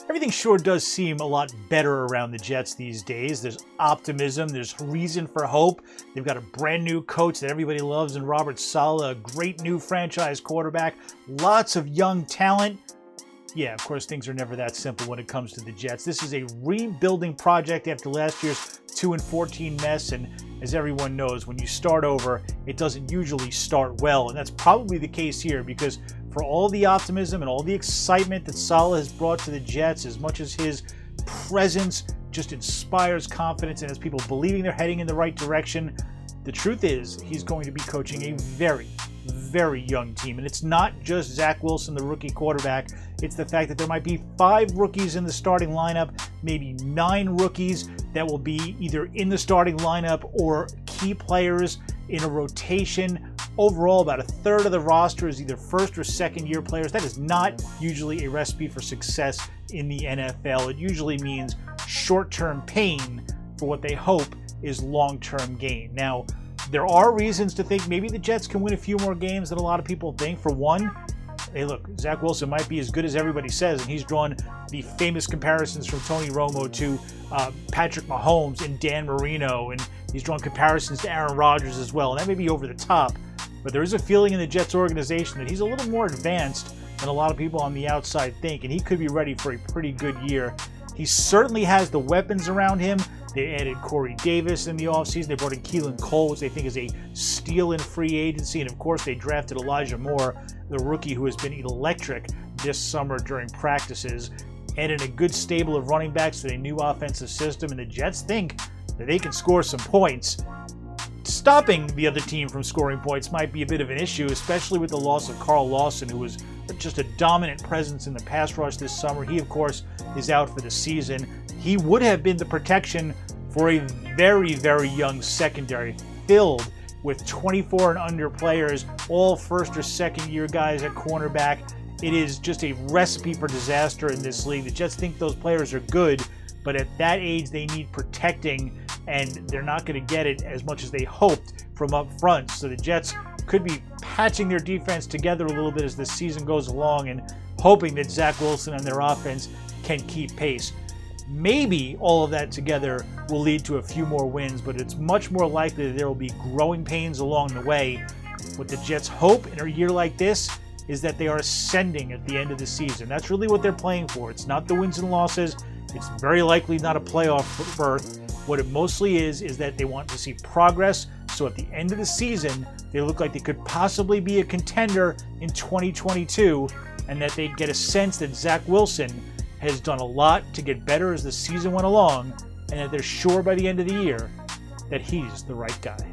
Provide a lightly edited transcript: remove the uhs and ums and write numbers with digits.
Everything sure does seem a lot better around the Jets these days. There's optimism. There's reason for hope. They've got a brand new coach that everybody loves in Robert Saleh, a great new franchise quarterback, lots of young talent. Yeah, of course, things are never that simple when it comes to the Jets. This is a rebuilding project after last year's 2-14 mess, and as everyone knows, when you start over, it doesn't usually start well, and that's probably the case here because for all the optimism and all the excitement that Saleh has brought to the Jets, as much as his presence just inspires confidence and has people believing they're heading in the right direction, the truth is he's going to be coaching a very, very young team. And it's not just Zach Wilson, the rookie quarterback. It's the fact that there might be 5 rookies in the starting lineup, maybe 9 rookies that will be either in the starting lineup or key players in a rotation. Overall, about a third of the roster is either first or second year players. That is not usually a recipe for success in the NFL. It usually means short-term pain for what they hope is long-term gain. Now, there are reasons to think maybe the Jets can win a few more games than a lot of people think. For one, hey, look, Zach Wilson might be as good as everybody says, and he's drawn the famous comparisons from Tony Romo to Patrick Mahomes and Dan Marino, and he's drawn comparisons to Aaron Rodgers as well, and that may be over the top, but there is a feeling in the Jets organization that he's a little more advanced than a lot of people on the outside think, and he could be ready for a pretty good year. He certainly has the weapons around him. They added Corey Davis in the offseason. They brought in Keelan Cole, which they think is a steal in free agency. And, of course, they drafted Elijah Moore, the rookie who has been electric this summer during practices. Added a good stable of running backs to a new offensive system. And the Jets think that they can score some points. Stopping the other team from scoring points might be a bit of an issue, especially with the loss of Carl Lawson, who was just a dominant presence in the pass rush this summer. He, of course, is out for the season. He would have been the protection for a very, very young secondary filled with 24 and under players, all first or second year guys at cornerback. It is just a recipe for disaster in this league. The Jets think those players are good, but at that age they need protecting, and they're not going to get it as much as they hoped from up front. So the Jets could be patching their defense together a little bit as the season goes along and hoping that Zach Wilson and their offense can keep pace. Maybe all of that together will lead to a few more wins, but it's much more likely that there will be growing pains along the way. What the Jets hope in a year like this is that they are ascending at the end of the season. That's really what they're playing for. It's not the wins and losses. It's very likely not a playoff berth. What it mostly is that they want to see progress, so at the end of the season, they look like they could possibly be a contender in 2022, and that they get a sense that Zach Wilson has done a lot to get better as the season went along, and that they're sure by the end of the year that he's the right guy.